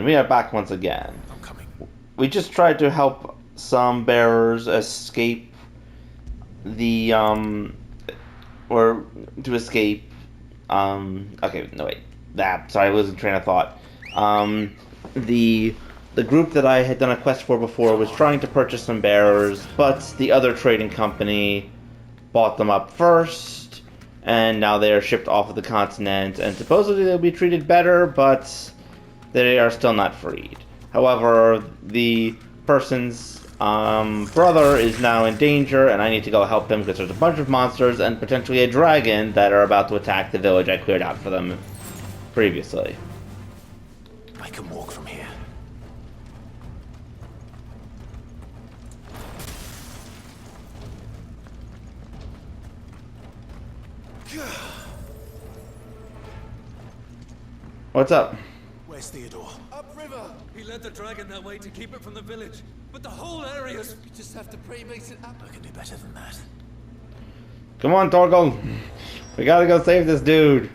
we are back once again. I'm coming. We just tried to help some bearers escape the, or to escape, okay, no wait, sorry, I losing train of thought. The group that I had done a quest for before was trying to purchase some bearers, but the other trading company bought them up first, and now they are shipped off of the continent, and supposedly they'll be treated better, but they are still not freed. However, the person's brother is now in danger, and I need to go help him because there's a bunch of monsters and potentially a dragon that are about to attack the village I cleared out for them previously. I can walk from here. What's up? Where's Theodore? Upriver! He led the dragon that way to keep it from the village. But the whole area's... We just have to pray he makes it up. I can do better than that. Come on, Torgal. We gotta go save this dude.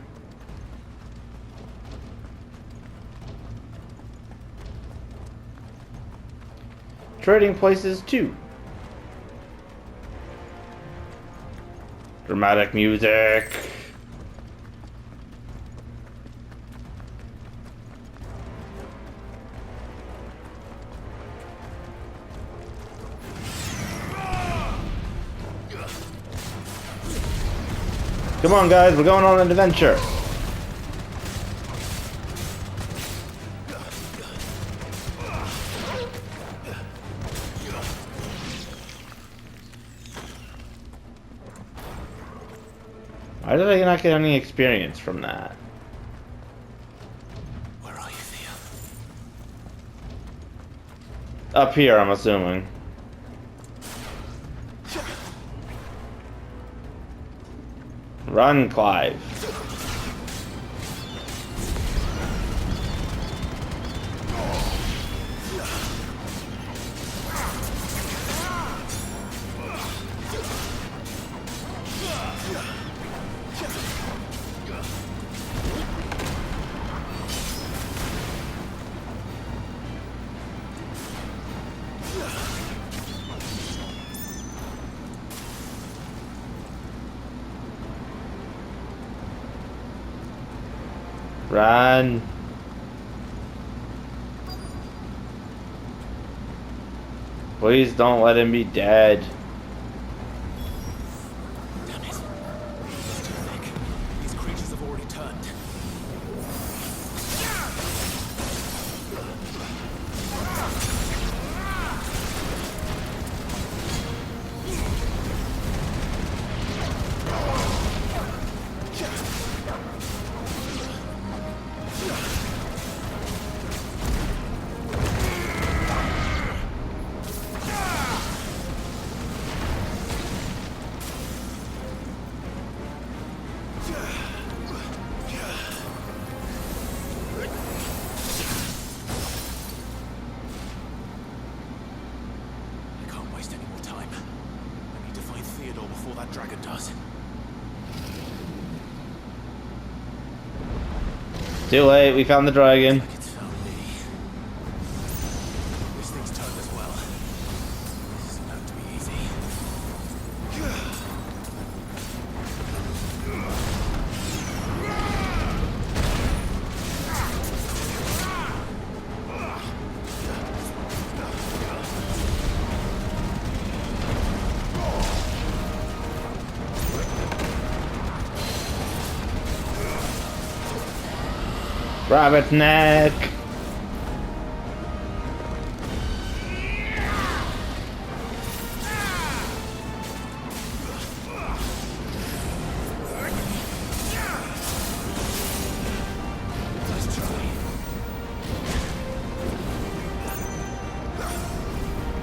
Trading places too. Dramatic music. Come on, guys, we're going on an adventure. Why did I not get any experience from that? Where are you, Theo? Up here, I'm assuming. Run, Clive. Run. Please don't let him be dead. Damn it. It's too thick. These creatures have already turned. Before that dragon does. Too late, we found the dragon. Like it's found me. This thing's turned as well. This isn't going to be easy. Rabbit's neck. Let's try.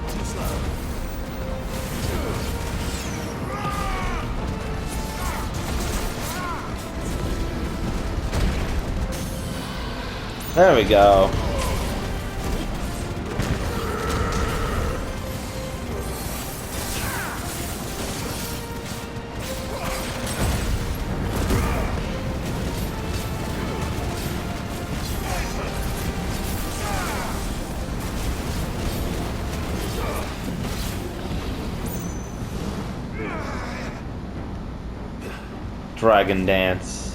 Too slow. There we go. Dragon Dance.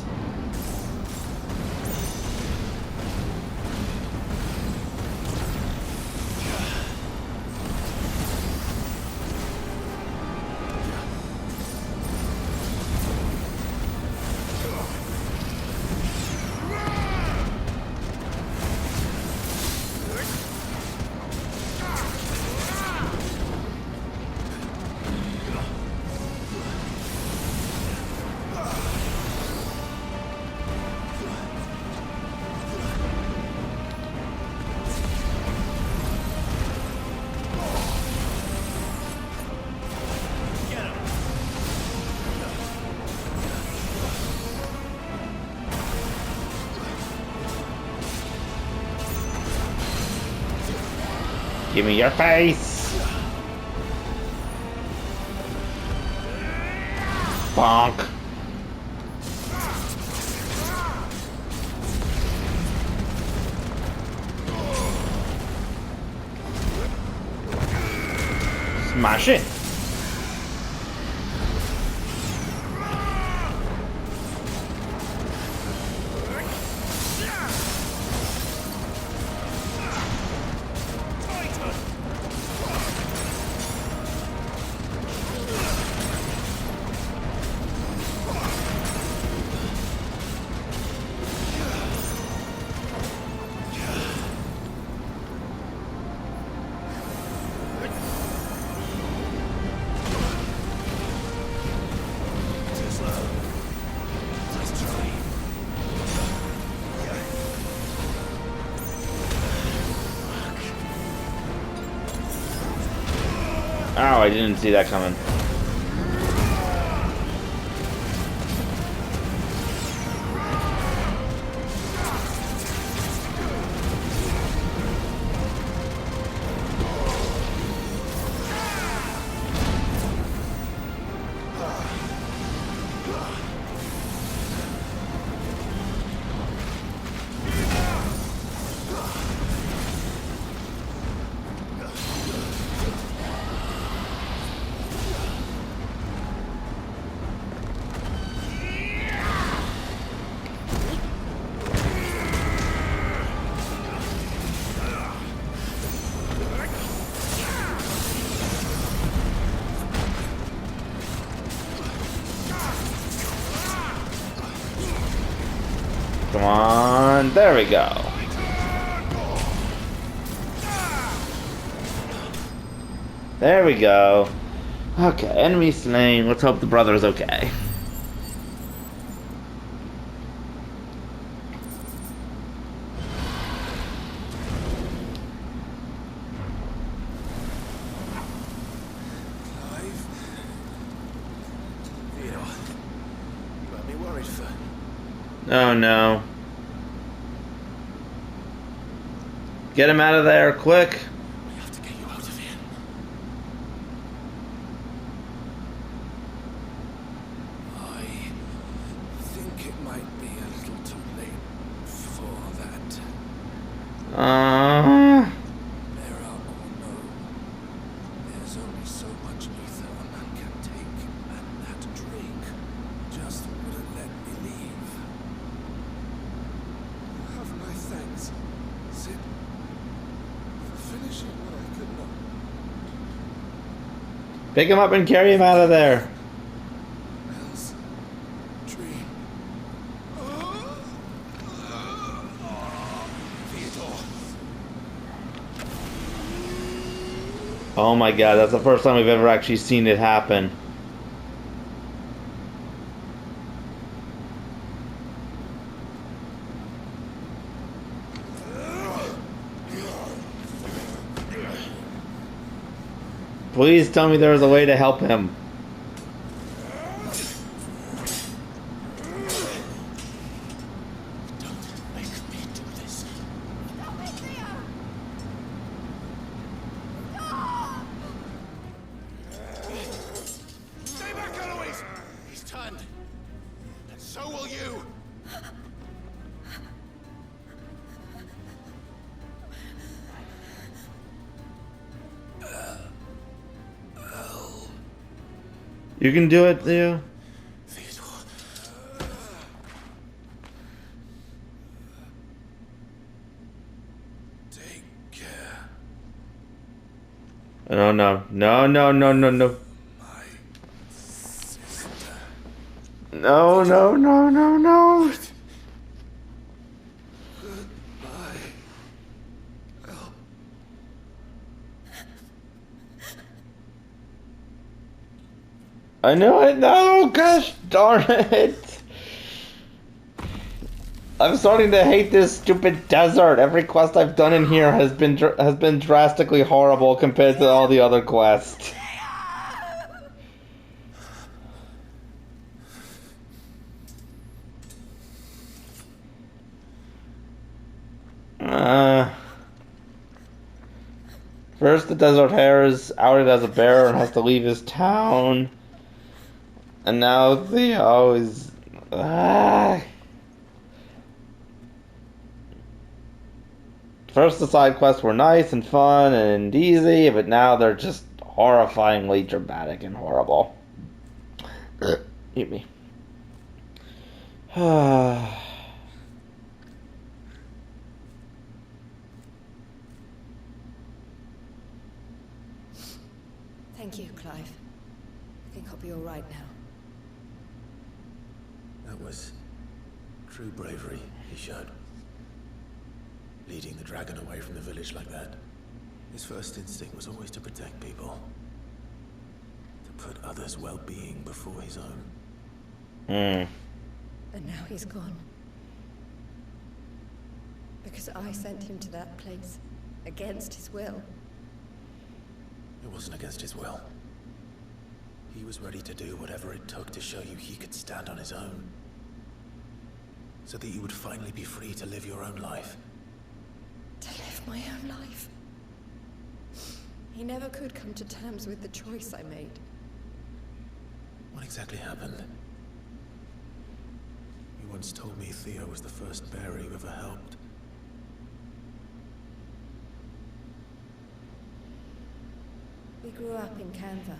Give me your face! Bonk. Smash it! Oh, I didn't see that coming. Come on, there we go. There we go. Okay, enemy slain. Let's hope the brother's okay. Oh no. Get him out of there, quick. We have to get you out of here. I think it might be a little too late for that. There are, oh no. There's only so much ether a man can take, and that Drake just wouldn't let me leave. Have my thanks, Sid, for finishing what I could not. Pick him up and carry him out of there. Else, dream. Theodore. Oh my god, that's the first time we've ever actually seen it happen. Please tell me there was a way to help him. Don't make me do this. Stop it, Theo! Stop! Stay back, Eloise! He's turned. And so will you. You can do it, Theo. Theodore. No, no, no, no, no, no, no. My sister. No, no, no, no, no. Goodbye. Oh. I knew it. No, gosh darn it. I'm starting to hate this stupid desert. Every quest I've done in here has been drastically horrible compared to all the other quests. First, the desert hare is outed as a bear and has to leave his town. And now Theo is... First, the side quests were nice and fun and easy, but now they're just horrifyingly dramatic and horrible. Eat me. Thank you, Clive. I think I'll be all right now. That was true bravery he showed. Leading the dragon away from the village like that. His first instinct was always to protect people. To put others' well-being before his own. And now he's gone. Because I sent him to that place, against his will. It wasn't against his will. He was ready to do whatever it took to show you he could stand on his own. So that you would finally be free to live your own life. To live my own life. He never could come to terms with the choice I made. What exactly happened? You once told me Theo was the first bearer you ever helped. We grew up in Canva.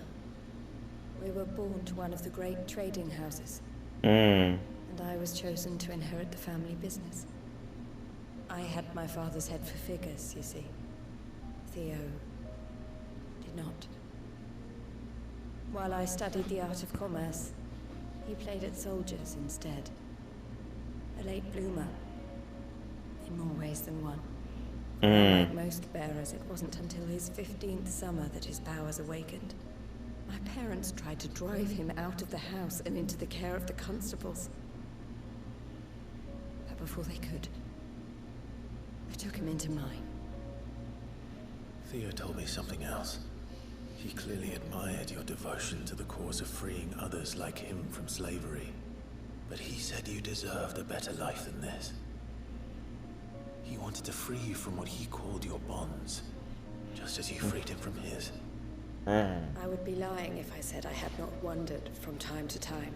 We were born to one of the great trading houses. And I was chosen to inherit the family business. I had my father's head for figures, you see. Theo did not. While I studied the art of commerce, he played at soldiers instead. A late bloomer, in more ways than one. Like most bearers, it wasn't until his 15th summer that his powers awakened. My parents tried to drive him out of the house and into the care of the constables. But before they could, I took him into mine. Theo told me something else. He clearly admired your devotion to the cause of freeing others like him from slavery. But he said you deserved a better life than this. He wanted to free you from what he called your bonds, just as you freed him from his. I would be lying if I said I had not wondered from time to time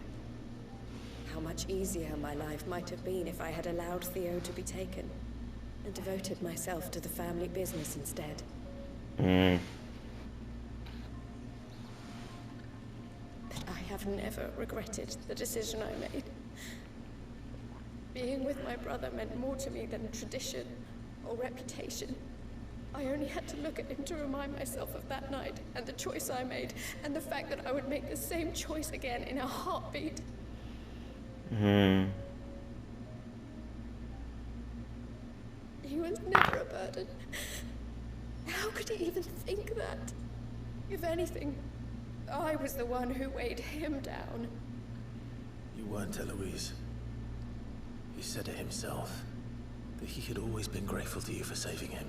how much easier my life might have been if I had allowed Theo to be taken and devoted myself to the family business instead. But I have never regretted the decision I made. Being with my brother meant more to me than tradition or reputation. I only had to look at him to remind myself of that night and the choice I made and the fact that I would make the same choice again in a heartbeat. He was never a burden. How could he even think that? If anything, I was the one who weighed him down. You weren't, Eloise. He said it himself, that he had always been grateful to you for saving him,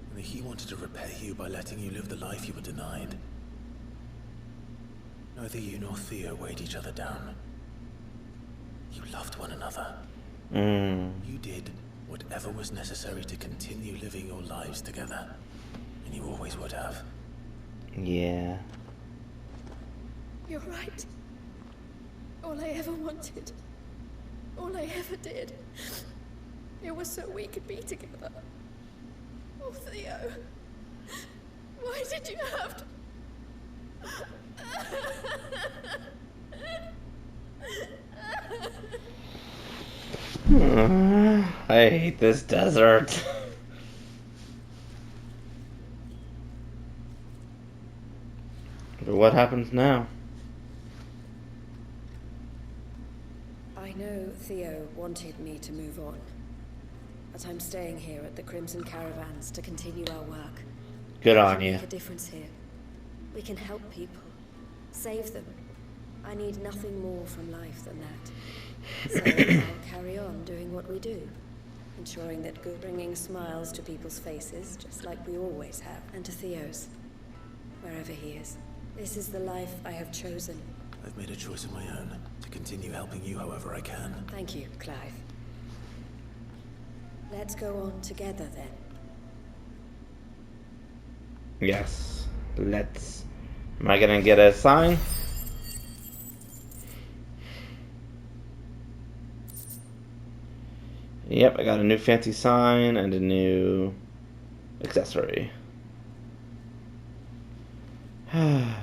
and that he wanted to repay you by letting you live the life you were denied. Neither you nor Theo weighed each other down. You loved one another. You did whatever was necessary to continue living your lives together, and you always would have. Yeah. You're right. All I ever wanted, all I ever did, it was so we could be together. Oh, Theo, why did you have to... I hate this desert. But what happens now? I know Theo wanted me to move on, but I'm staying here at the Crimson Caravans to continue our work. Good We on can you. make a difference here. We can help people, save them. I need nothing more from life than that. So I'll carry on doing what we do, ensuring that good, bringing smiles to people's faces, just like we always have, and to Theo's, wherever he is. This is the life I have chosen. I've made a choice of my own, to continue helping you however I can. Thank you, Clive. Let's go on together then. Yes. Let's. Am I gonna get a sign? Yep, I got a new fancy sign and a new accessory. And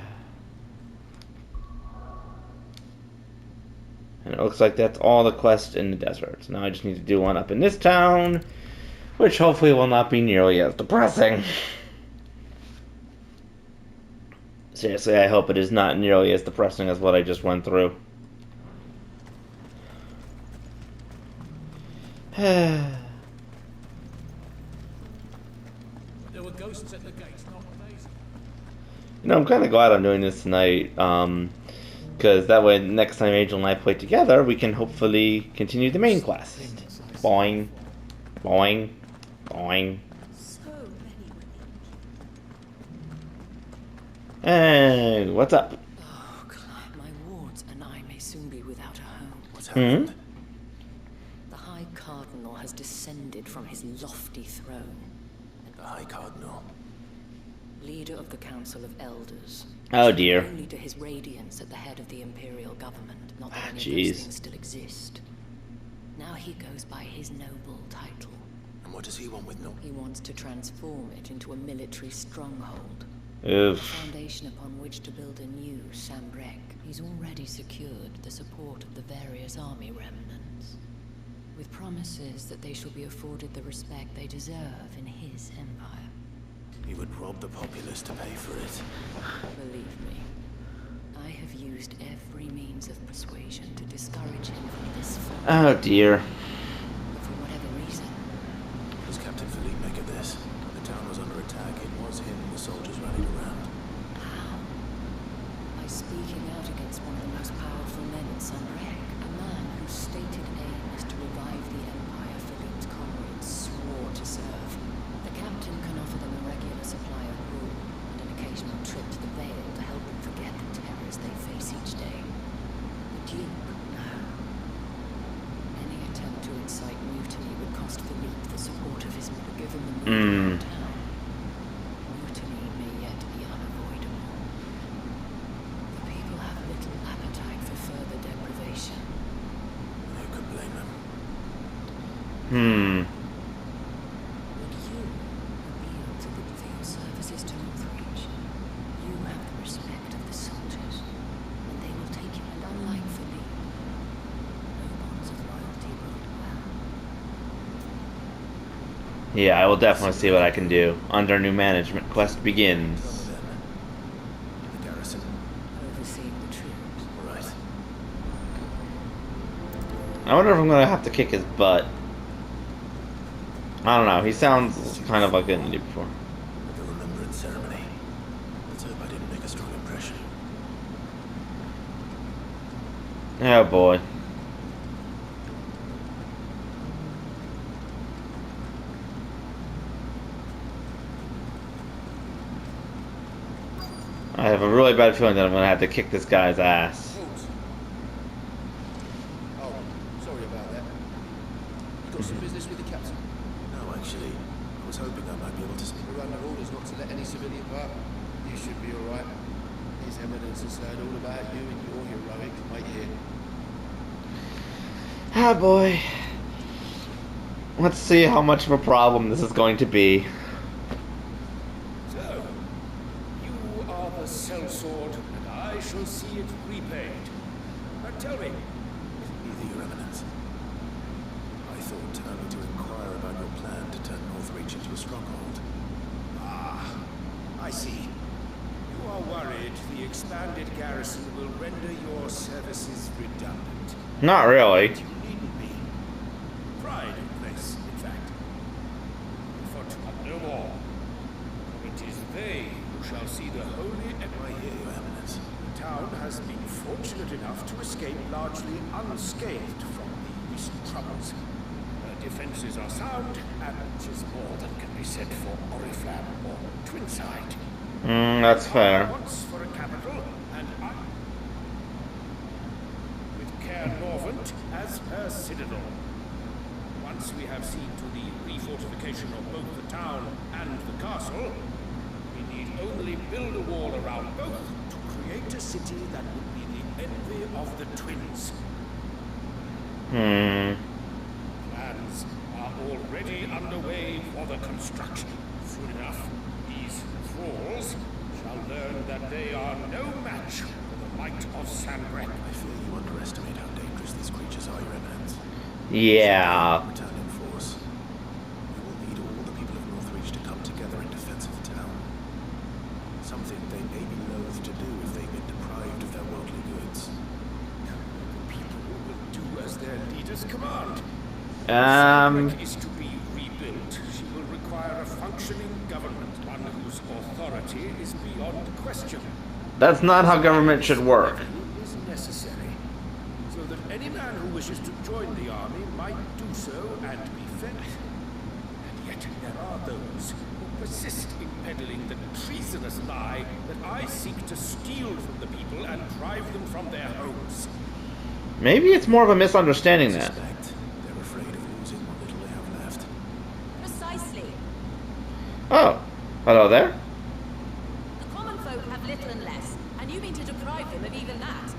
it looks like that's all the quests in the desert. Now I just need to do one up in this town, which hopefully will not be nearly as depressing. Seriously, I hope it is not nearly as depressing as what I just went through. There were ghosts at the gates, not days. You know, I'm kind of glad I'm doing this tonight, because that way next time Angel and I play together, we can hopefully continue the main quest. Boing, boing, boing. So many women. Hey, what's up? Oh, Clive, my wards and I may soon be without a home. What's happened? The High Cardinal has descended from his lofty throne. The High Cardinal. Leader of the Council of Elders. Oh dear. Only to his radiance at the head of the Imperial government. Not that any of Jeez. those things still exist. Now he goes by his noble title. And what does he want with no? He wants to transform it into a military stronghold. Oof. A foundation upon which to build a new Sambrek. He's already secured the support of the various army remnants, with promises that they shall be afforded the respect they deserve in his empire. He would rob the populace to pay for it. Believe me, I have used every means of persuasion to discourage him from this fight. Oh dear. But for whatever reason, Does Captain Philippe make of this? When the town was under attack, it was him the soldiers rallied around. how? By speaking out against one of the most powerful men in Sambrek, a man whose stated aim is to revive the empire Philippe's comrades swore to serve. The captain can offer them a regular supply of gruel and an occasional trip to the Vale to help them forget the terrors they face each day. The Duke, no. Any attempt to incite mutiny would cost Philippe the support of his men, given the mood around town. Mutiny may yet be unavoidable. The people have little appetite for further deprivation. Who could blame them? Hmm. Would you appeal to the field services to Northreach? You have the respect of the soldiers, and they will take you. And unlike Philippe, no bonds of loyalty bode well. Yeah, I will definitely see what I can do. Under new management, quest begins. Then. The garrison. Overseeing the troops. Right. I wonder if I'm gonna have to kick his butt. I don't know. He sounds kind of like an idiot before. At the remembrance ceremony. Let's hope I didn't make a strong impression. Oh boy. I have a really bad feeling that I'm gonna have to kick this guy's ass. Oh, sorry about that. You got some business with the captain? No, actually, I was hoping I might be able to speak. We're under orders not to let any civilian part. You should be alright. His Eminence has heard all about you and your heroic might here. Ah boy. Let's see how much of a problem this is going to be. So, you are the sellsword, and I shall see it repaid. Now tell me, Either your eminence. I thought only to inquire about your plan to turn Northreach into a stronghold. Ah, I see. you are worried the expanded garrison will render your services redundant. Not really. You needn't be. Pride in place, in fact. For no more. For it is they who shall see the holy empire. Your Eminence. The town has been fortunate enough to escape largely unscathed from the recent troubles. Her defenses are sound, and which is more than can be said for Oriflamme or Twinside. That's fair. Once for a capital, and I, with Caer Norvent as her citadel. Once we have seen to the refortification of both the town and the castle, we need only build a wall around both to create a city that would be the envy of the twins. Plans are already underway for the construction. Soon enough, these thralls shall learn that they are no match for the might of Sanbreque. I fear you underestimate how dangerous these creatures are, Your Eminence. Yeah. Return in force. We will need all the people of Northreach to come together in defense of the town. Something they may be loath to do if they've been deprived of their worldly goods. The people will do as their leaders command. Sanbreque is to be rebuilt. She will require a functioning government, one whose authority is beyond question. That's not how government should work. Is necessary, so that any man who wishes to join the army might do so and be fed. And yet there are those who persist in peddling the treasonous lie that I seek to steal from the people and drive them from their homes. Maybe it's more of a misunderstanding then. They're afraid of losing what little they have left. Precisely. Oh, hello there. The common folk have little and less, and you mean to deprive them of even that.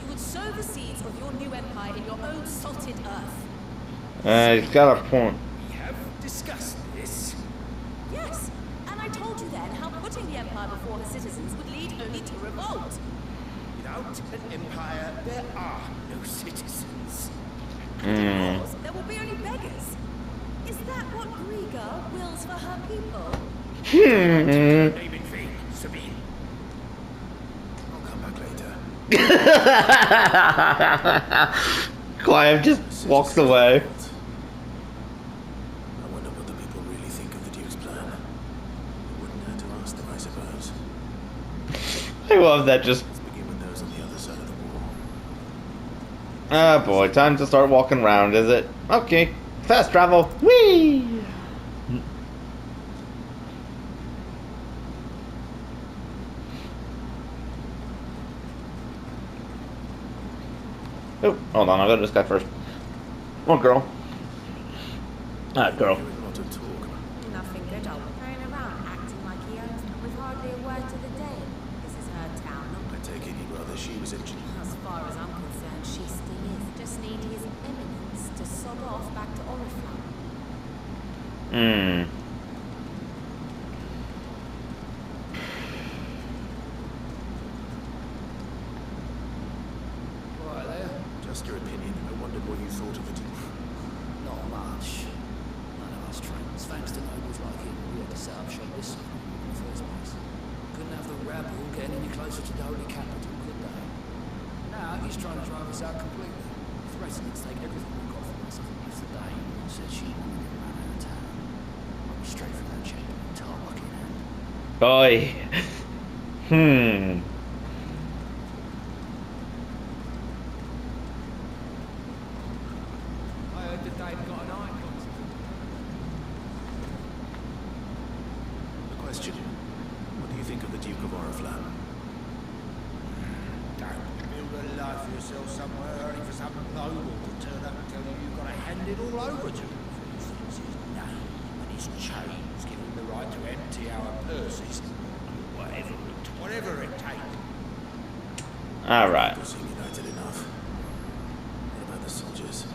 You would sow the seeds of your new empire in your own salted earth. He's got a point. We have discussed this. Yes, and I told you then how putting the empire before her citizens would lead only to revolt. Without an empire, there are no citizens. Because there will be only beggars. Is that what Griga wills for her people? Name in vain, Sabine. I'll come back later. Clive just walks away. I wonder what the people really think of the Duke's plan. It wouldn't hurt to ask them, I suppose. I love that just... Let's begin with those on the other side of the wall. Ah boy, time to start walking around, is it? Okay, fast travel. Whee! Oh, hold on, I'll go to this guy first. Oh, girl. Ah, girl. Hearing a lot of talk. Nothing good, old. Going around acting like he owns them with hardly a word to the day. This is her town, not I take it he'd rather she was in charge. as far as I'm concerned, she still is. Just need his eminence to sod off back to Oriflamme. Right there. Just your opinion. I wondered what you thought of it. Not much. None of us trains, thanks to nobles like him, we had to set up shop this side in the first place. Couldn't have the rabble getting any closer to the holy capital, could they? Now he's trying to drive us out completely. Threatening to take everything we've got from us. If the Dane said she wanted him run out of town, I'll be straight from that chamber and tarmac in hand. Boy. I heard that Dane got an icon. The question, what do you think of the Duke of Oriflamme? Don't build a life for yourself somewhere earning for some noble to turn up and tell you you've got to hand it all over to him. For instance, his name and his chains give him the right to empty our purses. Whatever it takes. Alright. People seem united enough. What about the soldiers?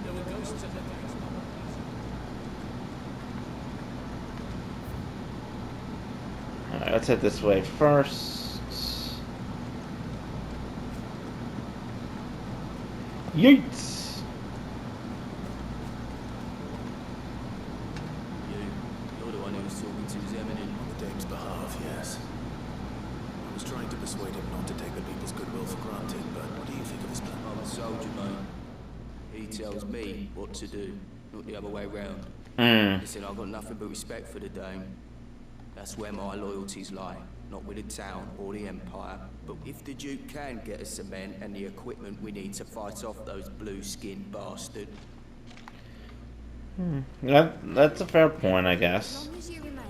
There were ghosts at the gates. Alright, let's head this way first. Yeets! tells me what to do, not the other way round. Listen, I've got nothing but respect for the Dame. That's where my loyalties lie, not with the town or the Empire. But if the Duke can get us cement and the equipment we need to fight off those blue-skinned bastards... That's a fair point, I guess. As long as you remain.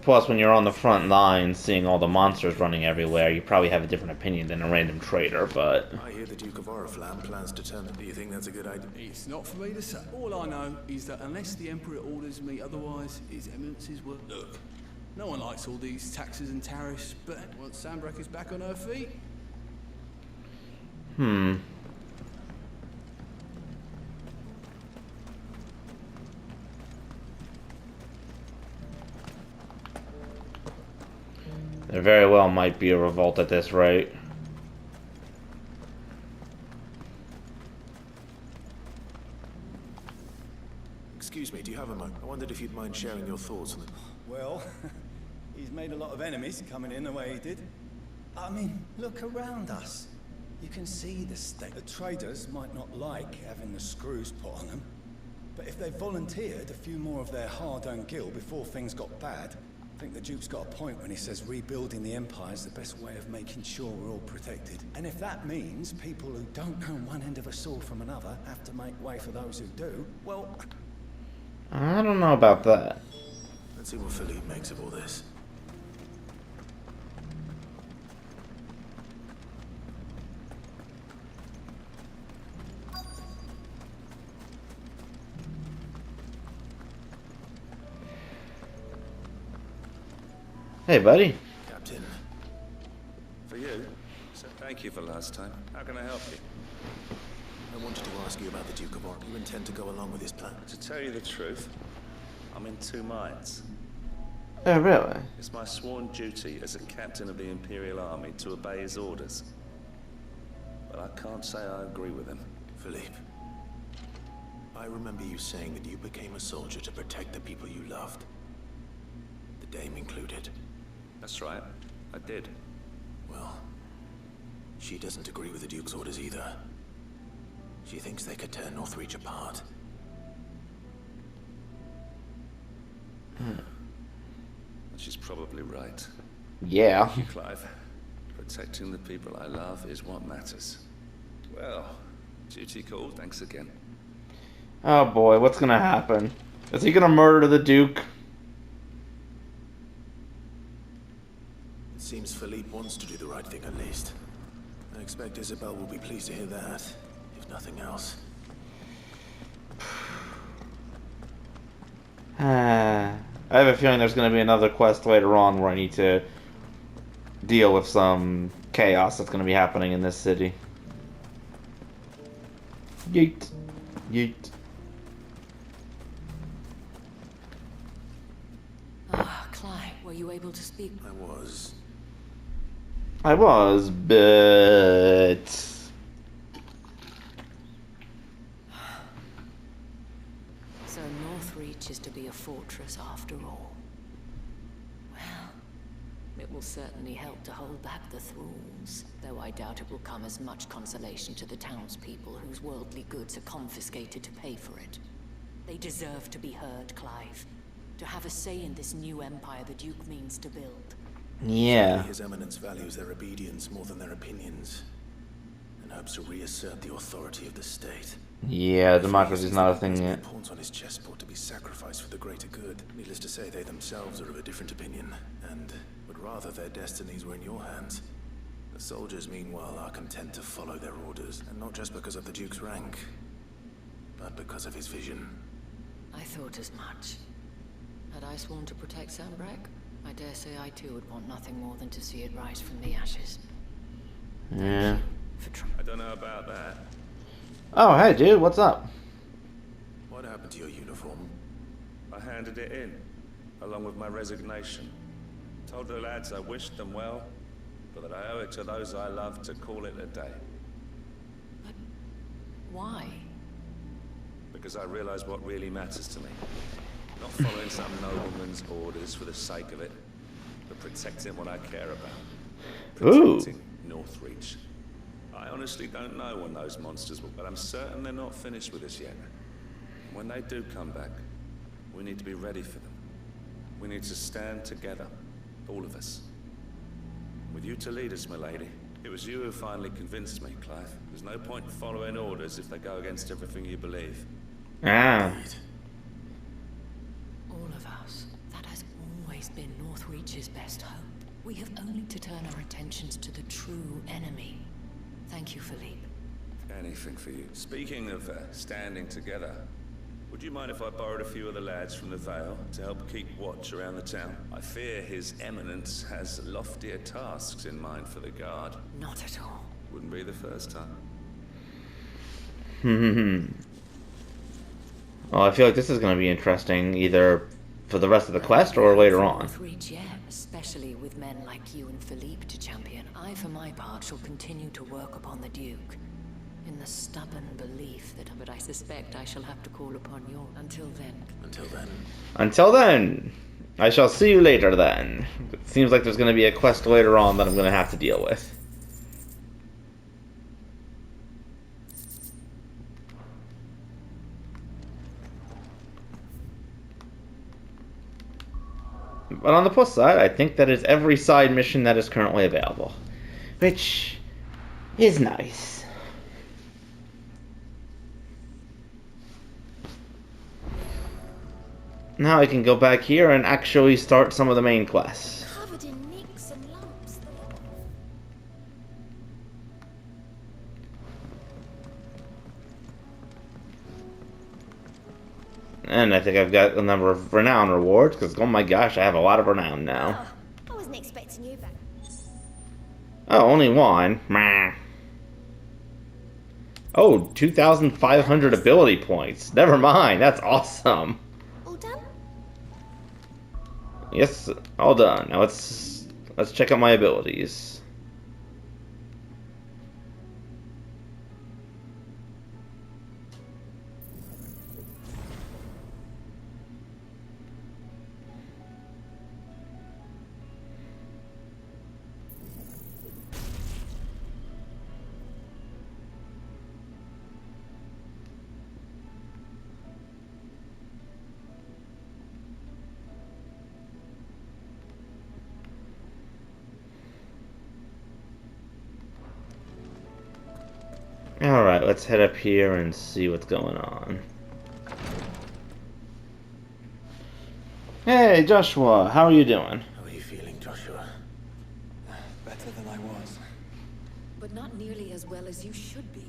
Plus, when you're on the front lines, seeing all the monsters running everywhere, you probably have a different opinion than a random trader, but... I hear the Duke of Oriflamme plans to turn. Do you think that's a good idea? It's not for me to say. All I know is that unless the Emperor orders me otherwise, His Eminence's will. Look, no one likes all these taxes and tariffs, but once Sandbreck is back on her feet... There very well might be a revolt at this rate. Excuse me, do you have a moment? I wondered if you'd mind sharing your thoughts on the... Well, he's made a lot of enemies coming in the way he did. I mean, look around us. You can see the state. The traders might not like having the screws put on them, but if they volunteered a few more of their hard-earned gil before things got bad, I think the Duke's got a point when he says rebuilding the Empire is the best way of making sure we're all protected. And if that means people who don't know one end of a sword from another have to make way for those who do, well... I don't know about that. Let's see what Philippe makes of all this. Hey, buddy. Captain. For you? So thank you for last time. How can I help you? I wanted to ask you about the Duke of Orc. You intend to go along with his plan? To tell you the truth, I'm in two minds. Oh, really? It's my sworn duty as a captain of the Imperial Army to obey his orders. But I can't say I agree with him. Philippe, I remember you saying that you became a soldier to protect the people you loved. The Dame included. That's right. I did. Well, she doesn't agree with the Duke's orders either. She thinks they could tear Northreach apart. She's probably right. Yeah. Thank you, Clive. Protecting the people I love is what matters. Well, duty called. Thanks again. Oh boy, what's gonna happen? Is he gonna murder the Duke? It seems Philippe wants to do the right thing at least. I expect Isabel will be pleased to hear that, if nothing else. I have a feeling there's going to be another quest later on where I need to deal with some chaos that's going to be happening in this city. Yeet. Yeet. Ah, Clive, were you able to speak? I was, but... So Northreach is to be a fortress after all. Well, it will certainly help to hold back the thralls, though I doubt it will come as much consolation to the townspeople whose worldly goods are confiscated to pay for it. They deserve to be heard, Clive. To have a say in this new empire the Duke means to build. Yeah. His Eminence values their obedience more than their opinions, and hopes to reassert the authority of the state. Yeah, democracy is not a thing yet. Pawns on his chessboard to be sacrificed for the greater good. Needless to say, they themselves are of a different opinion, and would rather their destinies were in your hands. The soldiers, meanwhile, are content to follow their orders, and not just because of the Duke's rank, but because of his vision. I thought as much. Had I sworn to protect Sandbreck, I dare say I too would want nothing more than to see it rise from the ashes. Yeah. I don't know about that. Oh, hey, dude, what's up? What happened to your uniform? I handed it in, along with my resignation. Told the lads I wished them well, but that I owe it to those I love to call it a day. But why? Because I realize what really matters to me. Not following some nobleman's orders for the sake of it, but protecting what I care about. Protecting Northreach. I honestly don't know when those monsters will, but I'm certain they're not finished with us yet. When they do come back, we need to be ready for them. We need to stand together, all of us. With you to lead us, milady. It was you who finally convinced me, Clive. There's no point in following orders if they go against everything you believe. Ah. All of us. That has always been Northreach's best hope. We have only to turn our attentions to the true enemy. Thank you, Philippe. Anything for you. Speaking of standing together, would you mind if I borrowed a few of the lads from the Vale to help keep watch around the town? I fear His Eminence has loftier tasks in mind for the guard. Not at all. Wouldn't be the first time. Well, I feel like this is going to be interesting, either for the rest of the quest or later on. Northreach, yeah, especially with men like you and Philippe to champion. I, for my part, shall continue to work upon the Duke. In the stubborn belief that, but I suspect I shall have to call upon your... Until then, I shall see you later then. It seems like there's going to be a quest later on that I'm going to have to deal with. But on the plus side, I think that is every side mission that is currently available. Which is nice. Now I can go back here and actually start some of the main quests. Covered in nicks and lumps. And I think I've got a number of renown rewards, because oh my gosh, I have a lot of renown now. Oh, I wasn't expecting you back. Oh, only one. Meh. Oh, 2,500 ability points. Never mind, that's awesome. All done? Yes, all done. Now let's check out my abilities. Alright, let's head up here and see what's going on. Hey, Joshua, how are you doing? How are you feeling, Joshua? Better than I was. but not nearly as well as you should be.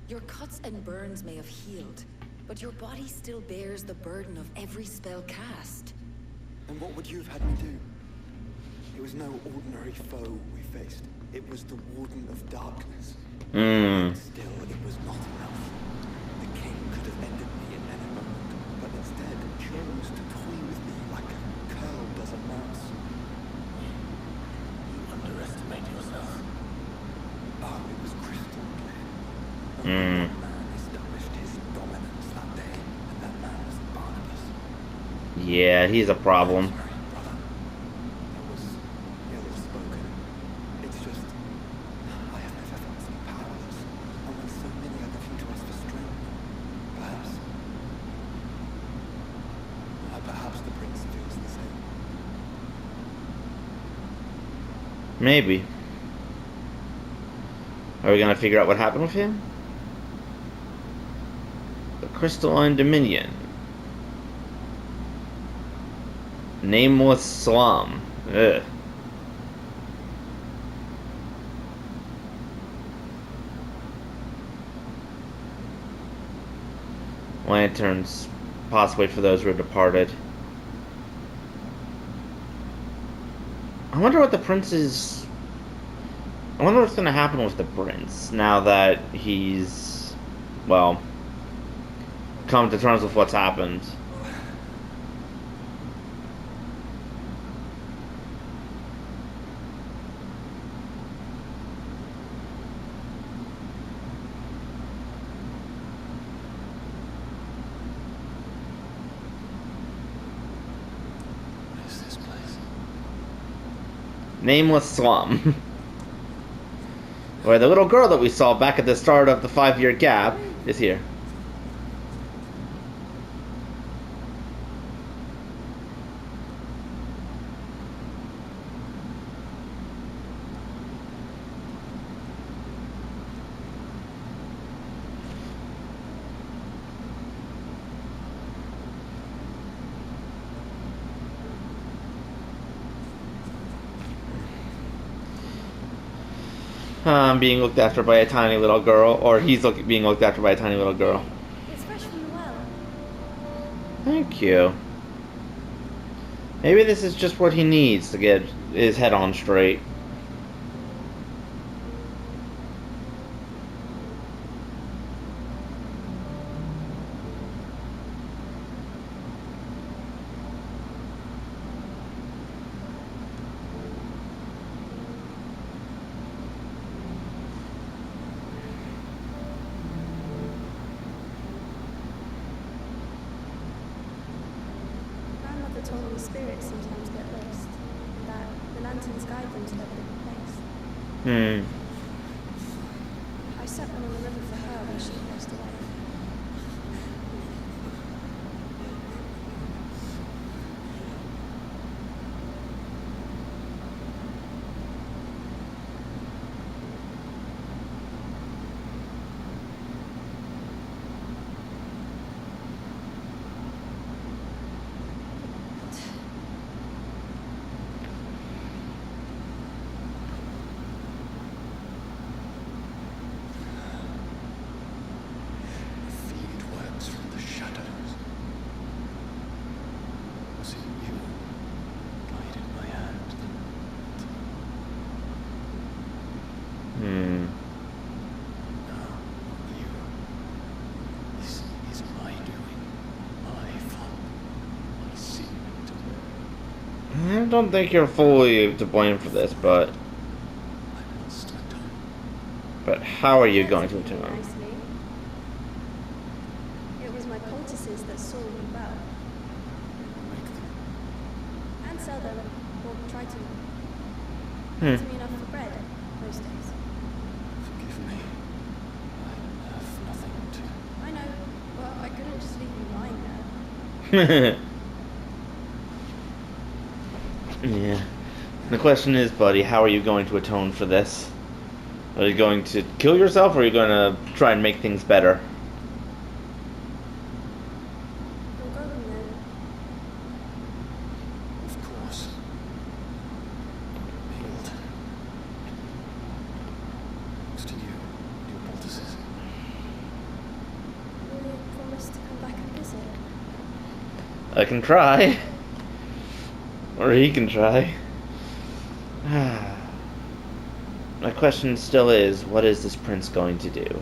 Your cuts and burns may have healed, but your body still bears the burden of every spell cast. And what would you have had me do? It was no ordinary foe we faced. It was the Warden of Darkness. Still, it was not enough. The king could have ended me in any moment, but instead chose to toy with me like a curl does a mouse. You underestimate yourself. Oh, it was crystal clear. One man established his dominance that day, and that man was Barnabas. Yeah, he's a problem. Sorry, brother. That was ill-spoken. It's just, I have never felt so powerless, and when so many are looking to us for strength. Perhaps the prince feels the same. Maybe. Are we gonna figure out what happened with him? The Crystalline Dominion. Nameless Slum. Ugh. Lanterns, possibly for those who are departed. I wonder what the prince is... I wonder what's going to happen with the prince now that he's, well, come to terms with what's happened. What is this place? Nameless Slum. Where the little girl that we saw back at the start of the 5-year gap is here. Being looked after by a tiny little girl, or he's being looked after by a tiny little girl. It's fresh from the well. Thank you. Maybe this is just what he needs to get his head on straight. Grandmother told me spirits sometimes get lost, and that the lanterns guide them to their proper place. I set one on the river for her when she passed away. Fiend works from the shadows. Was it you guided my hand? No, not you. This is my doing. My fault. I seem to. I don't think you're fully to blame for this, but I must atone. how are you going to That's atone? nicely. It was my poultices that saw me well, Make them. and sell them, or try to. Hmm. It's me enough for bread, most days. Forgive me. I have nothing to. I know. Well, I couldn't just leave you lying there. Yeah. The question is, buddy, how are you going to atone for this? Are you going to kill yourself, or are you going to try and make things better? You'll go in there. Of course. Healed. Thanks to you and your poultices. Will you promise to come back and visit? I can try. Or he can try. My question still is, what is this prince going to do?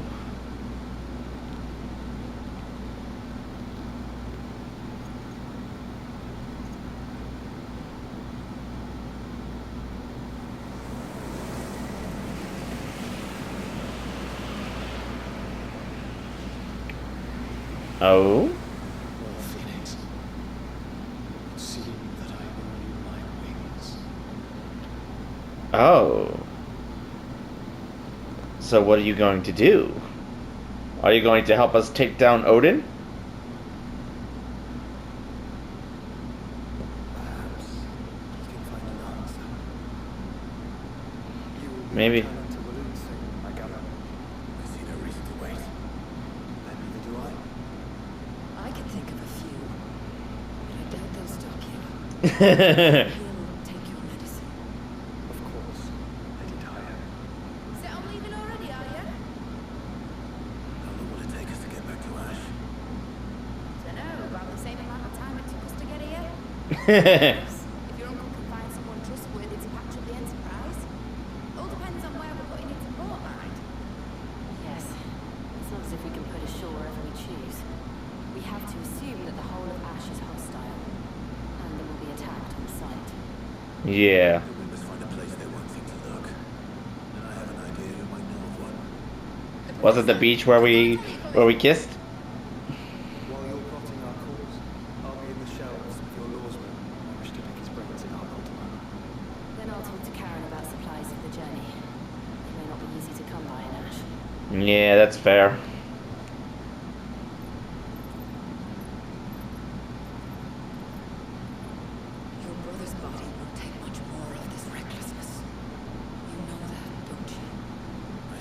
Oh? Well, Phoenix, it seemed that I owe you my wings. Oh. So what are you going to do? Are you going to help us take down Odin? Perhaps you can find an answer. You will be Maybe. returning to Walloon soon, I gather. I see no reason to wait. And neither do I. I can think of a few, but I doubt they'll stop you. He'll take your medicine. Of course, Lady Dyer. So I'm leaving already, are you? How long will it take us to get back to Ash? Dunno, about the same amount of time it took us to get here. If your uncle can find someone trustworthy to patch up the Enterprise. All depends on where we're putting it to port, mind. Yes, it's not as if we can put ashore wherever we choose. We have to assume that the whole of Ash is hostile, and that we'll be attacked on sight. Yeah. We must find a place they won't think to look. And I have an idea who might know of one. Was it the beach where we kissed? While you're plotting our course, I'll be in the shelves with your lawsman. I wish to pick his brains in our Ultima. Then I'll talk to Karen about supplies for the journey. They may not be easy to come Yeah, that's fair. Your brother's body won't take much more of this recklessness. You know that, don't you? I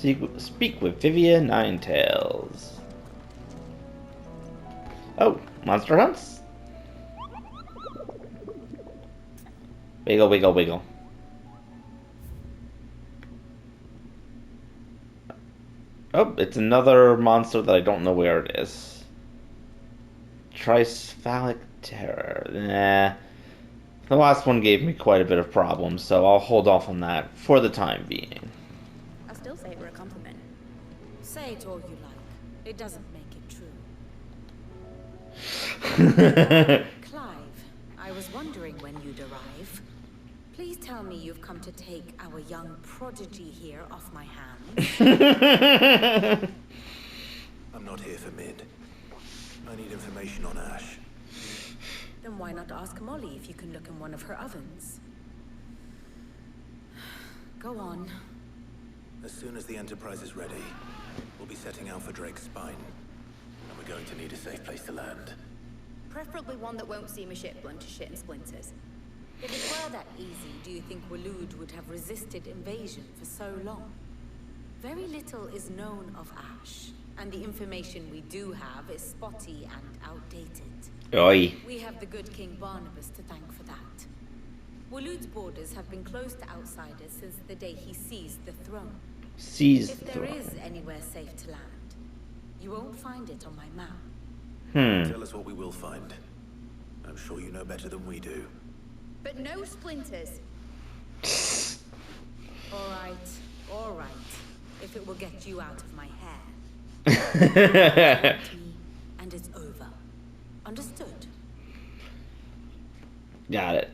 do. Speak with Vivia Ninetails. Oh, monster hunts? Wiggle, wiggle, wiggle. Oh, it's another monster that I don't know where it is. Tricephalic Terror. Nah. The last one gave me quite a bit of problems, so I'll hold off on that for the time being. I'll still say it were a compliment. Say it all you like. It doesn't make it true. Clive, I was wondering when you'd arrive. Please tell me you've come to take our young prodigy here off my hands. I'm not here for Mid. I need information on Ash. Then why not ask Molly if you can look in one of her ovens? Go on. As soon as the Enterprise is ready, we'll be setting out for Drake's Spine. And we're going to need a safe place to land. Preferably one that won't seem a ship blown to shit and splinters. If it were that easy, do you think Waloed would have resisted invasion for so long? Very little is known of Ash, and the information we do have is spotty and outdated. Oi. We have the good King Barnabas to thank for that. Waloed's borders have been closed to outsiders since the day he seized the throne. Seized If the there throne. is anywhere safe to land, you won't find it on my map. Tell us what we will find. I'm sure you know better than we do. But no splinters. All right. If it will get you out of my hair. And it's over. Understood? Got it.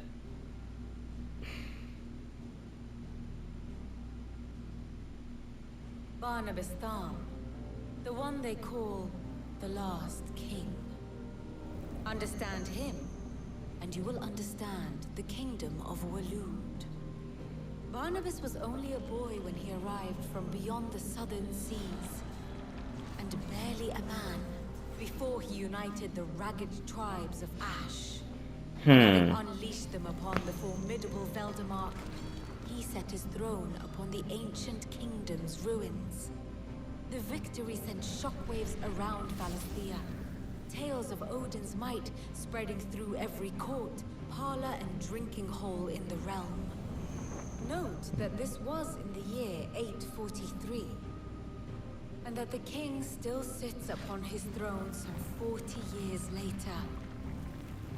Barnabas Tham, the one they call the last king. Understand him, and you will understand the kingdom of Waloed. Barnabas was only a boy when he arrived from beyond the southern seas, and barely a man before he united the ragged tribes of Ash. Having unleashed them upon the formidable Veldamark, he set his throne upon the ancient kingdom's ruins. The victory sent shockwaves around Valisthea. Tales of Odin's might spreading through every court, parlor, and drinking hole in the realm. Note that this was in the year 843, and that the king still sits upon his throne some 40 years later,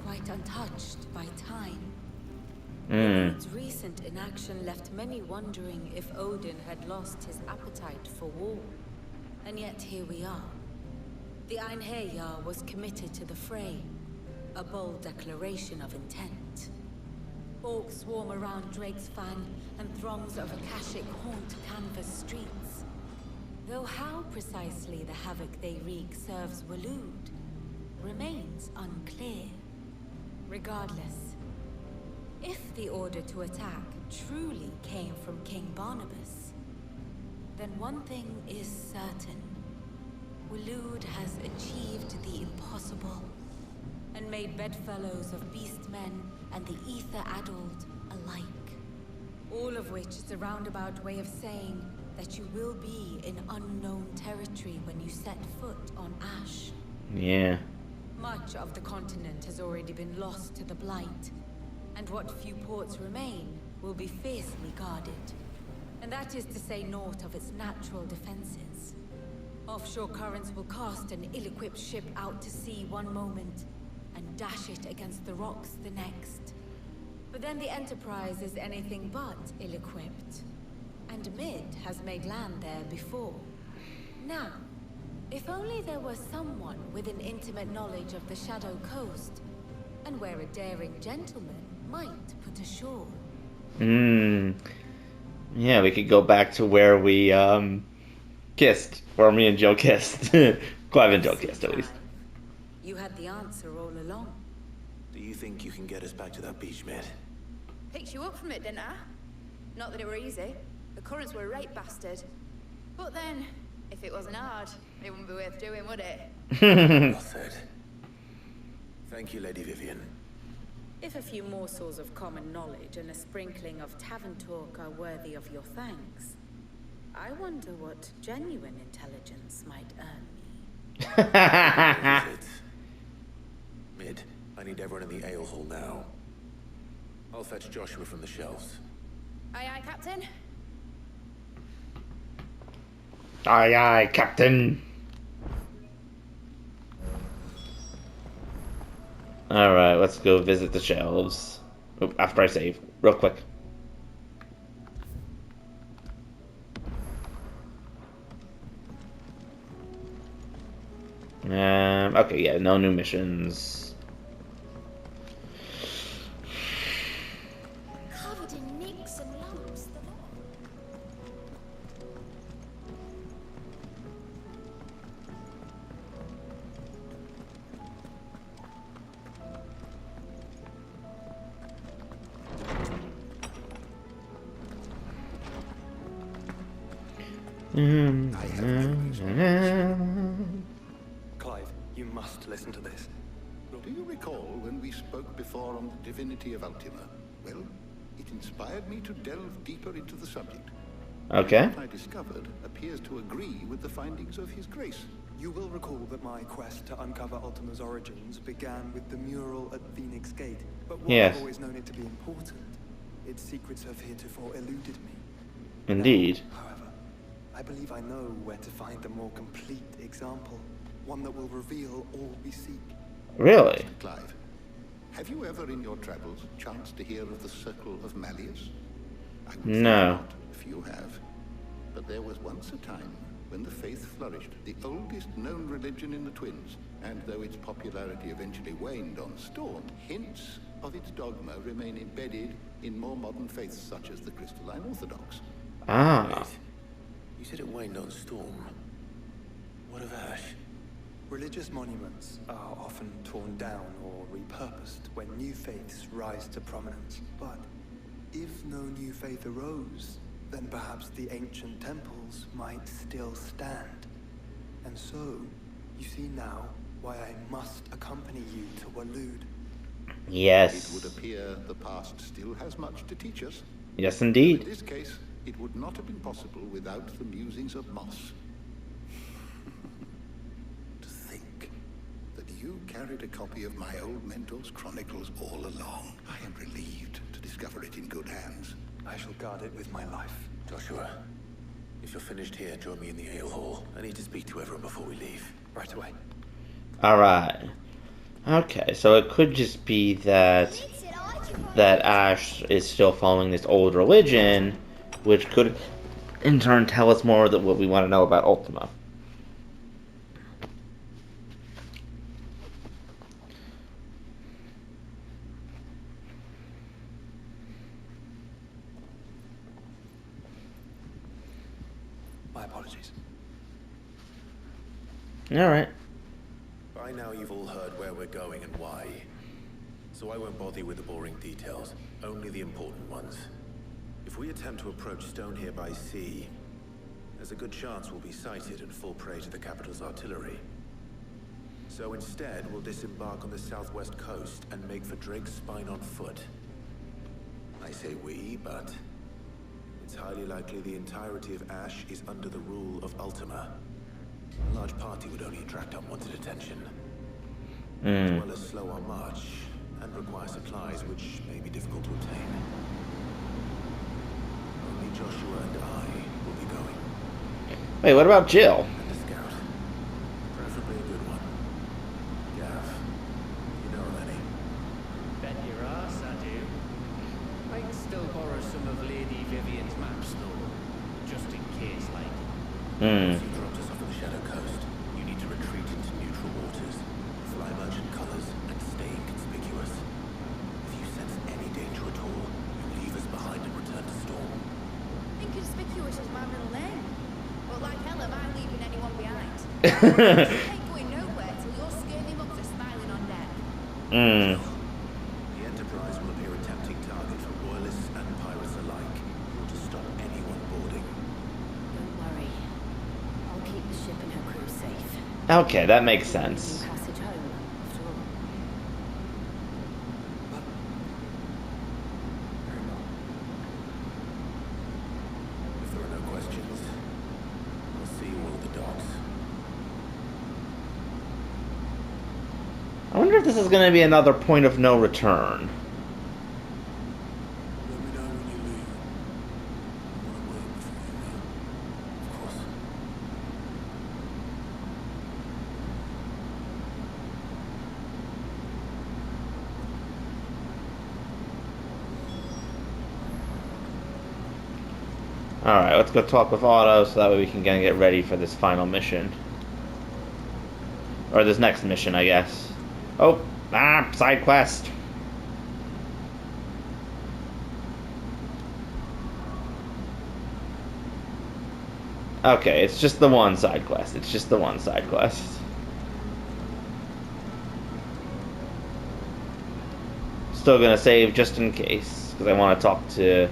quite untouched by time. Waloed's recent inaction left many wondering if Odin had lost his appetite for war. And yet here we are. The Einherjar was committed to the fray, a bold declaration of intent. Orcs swarm around Drake's Fan, and throngs of Akashic haunt Canvas streets. Though how precisely the havoc they wreak serves Waloed remains unclear. Regardless, if the order to attack truly came from King Barnabas, then one thing is certain. Waloed has achieved the impossible, and made bedfellows of beastmen and the ether-addled alike. All of which is a roundabout way of saying that you will be in unknown territory when you set foot on Ash. Yeah. Much of the continent has already been lost to the Blight, and what few ports remain will be fiercely guarded. And that is to say naught of its natural defenses. Offshore currents will cast an ill-equipped ship out to sea one moment, and dash it against the rocks the next. But then the Enterprise is anything but ill-equipped. And Mid has made land there before. Now, if only there were someone with an intimate knowledge of the Shadow Coast, and where a daring gentleman might put ashore. Yeah, we could go back to where we kissed, where me and Joe kissed. Clive and Joe kissed, at least. You had the answer all along. Do you think you can get us back to that beach, mate? Picked you up from it, didn't I? Not that it were easy. The currents were a right bastard. But then, if it wasn't hard, it wouldn't be worth doing, would it? Well said. Thank you, Lady Vivian. If a few morsels of common knowledge and a sprinkling of tavern talk are worthy of your thanks, I wonder what genuine intelligence might earn me. Mid, I need everyone in the ale hall now. I'll fetch Joshua from the shelves. Aye, aye, Captain. Aye, aye, Captain. Alright, let's go visit the shelves. Oh, after I save, real quick. Okay, yeah, no new missions. Covered in nicks and lumps, the lot. Clive, you must listen to this. Do you recall when we spoke before on the divinity of Ultima? Well, it inspired me to delve deeper into the subject. Okay. What I discovered appears to agree with the findings of His Grace. You will recall that my quest to uncover Ultima's origins began with the mural at Phoenix Gate, but while Yes. I've always known it to be important, its secrets have heretofore eluded me. Indeed. Now, however, I believe I know where to find the more complete example, one that will reveal all we seek. Really? Clive, have you ever in your travels chanced to hear of the Circle of Malleus? I would think No. not, if you have. But there was once a time when the faith flourished, the oldest known religion in the Twins, and though its popularity eventually waned on Storm, hints of its dogma remain embedded in more modern faiths such as the Crystalline Orthodox. Ah. You said it waned on Storm. What of Ash? Religious monuments are often torn down or repurposed when new faiths rise to prominence. But if no new faith arose, then perhaps the ancient temples might still stand. And so, you see now why I must accompany you to Walud. Yes. It would appear the past still has much to teach us. Yes, In indeed. this case, it would not have been possible without the musings of Moss. To think that you carried a copy of my old mentor's chronicles all along. I am relieved to discover it in good hands. I shall guard it with my life. Joshua, if you're finished here, join me in the ale hall. I need to speak to everyone before we leave. Right away. Alright. Okay, so it could just be that Ash is still following this old religion, which could in turn tell us more of what we want to know about Ultima. My apologies. Alright. By now you've all heard where we're going and why. So I won't bother you with the boring details, only the important ones. If we attempt to approach Stone here by sea, there's a good chance we'll be sighted and fall prey to the capital's artillery. So instead, we'll disembark on the southwest coast and make for Drake's Spine on foot. I say we, but it's highly likely the entirety of Ash is under the rule of Ultima. A large party would only attract unwanted attention, as well as slow our march and require supplies which may be difficult to obtain. Only Joshua and I will be going. Wait, what about Jill? And a scout. Preferably a good one. Gav, you know of any? Bet your ass I do. I can still borrow some of Lady Vivian's maps though, just in case, like. Once you dropped us off at the Shadow Coast, you need to retreat into neutral waters, fly merchant colors, and stay inconspicuous. If you sense any danger at all, you leave us behind and return to Storm. Inconspicuous is my middle name. But like hell am I leaving anyone behind? I ain't going nowhere till your scurvy mugs are smashed Hmm. The Enterprise will appear a tempting target for royalists and pirates alike, or to stop anyone boarding. Don't worry. I'll keep the ship and her crew safe. Okay, that makes sense. Passage home, after all. If there are no questions, I'll see you all at the docks. I wonder if this is going to be another point of no return. Let me know when you leave. I want to work with you, of course. Alright, let's go talk with Otto so that way we can get ready for this final mission. Or this next mission, I guess. Oh, side quest. Okay, it's just the one side quest. It's just the one side quest. Still gonna save just in case, because I want to talk to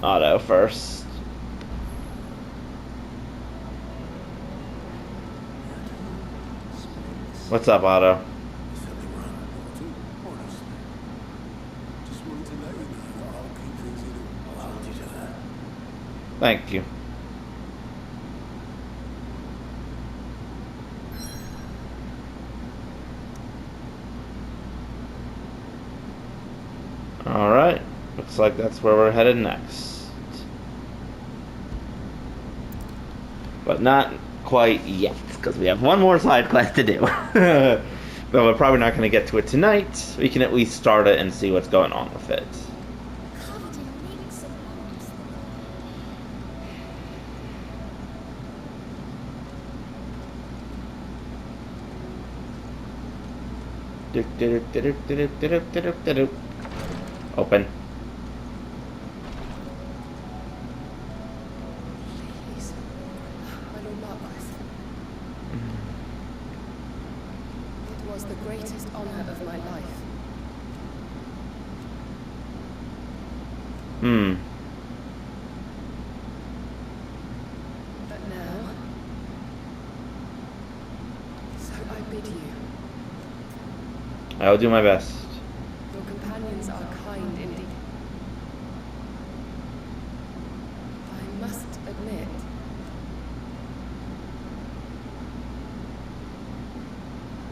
Otto first. What's up, Otto? Something wrong. Honest. Just wanted to let you know that I'll keep things in. I'll hold you to that. Thank you. Alright, looks like that's where we're headed next. But not quite yet, because we have one more side quest to do. But we're probably not going to get to it tonight. We can at least start it and see what's going on with it. Open. Please. My Lord Marquis. It was the greatest honor of my life. But now... So I bid you. I will do my best. Your companions are kind indeed. I must admit...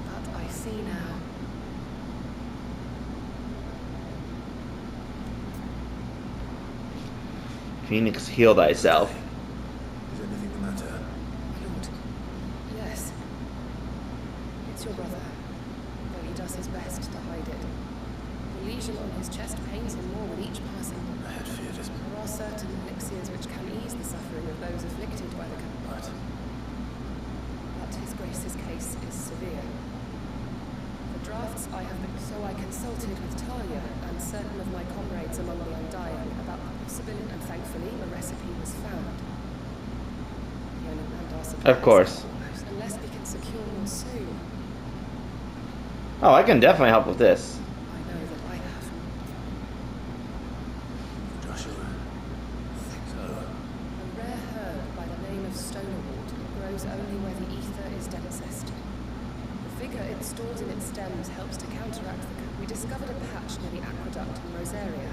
But I see now. Phoenix, heal thyself. Is anything the matter? My lord. Yes. It's your brother. Though he does his best to hide it. The lesion on his chest pains him more with each passing. I had feared it. There are certain elixirs which can ease the suffering of those afflicted by the But But his grace's case is severe. The drafts I have been... So I consulted with Talia and certain of my comrades among the Undying about the possibility, and thankfully a recipe was found. The only and our supplies, Of course. Unless we can secure more soon. Oh, I can definitely help with this. I know that I have. Joshua. So, A rare herb by the name of stonerwort grows only where the ether is densest. The vigor it stores in its stems helps to counteract the... We discovered a patch near the aqueduct in Rosaria.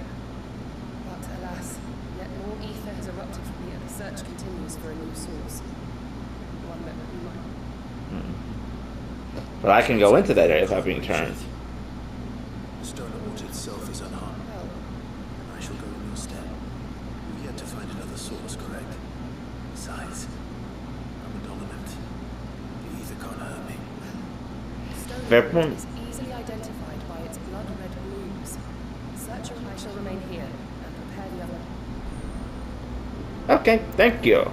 But alas, yet more ether has erupted from here. The search continues for a new source. One that we might... But I can go into that area without being turned. the stonerwort itself is unharmed. Well, I shall go in your stead. We've yet to find another source, correct? Besides, I'm a dominant. The ether can't hurt me. Fair stonerwort point. is easily identified by its blood-red blooms. Search and I shall remain here and prepare the other... Okay, thank you.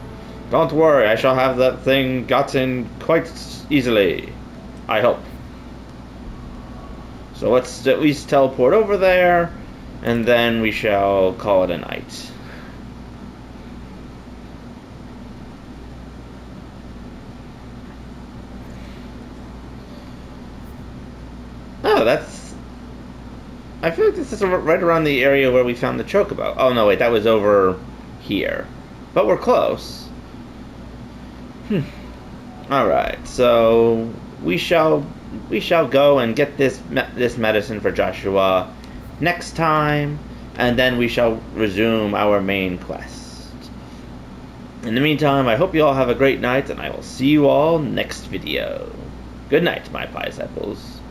Don't worry, I shall have that thing gotten quite easily. I hope. So let's at least teleport over there, and then we shall call it a night. know. That's... I feel like this is right around the area where we found the chocobo. Oh, no, wait. That was over here. But we're close. Alright, so we shall go and get this medicine for Joshua next time, and then we shall resume our main quest. In the meantime, I hope you all have a great night, and I will see you all next video. Good night, my Pieseples.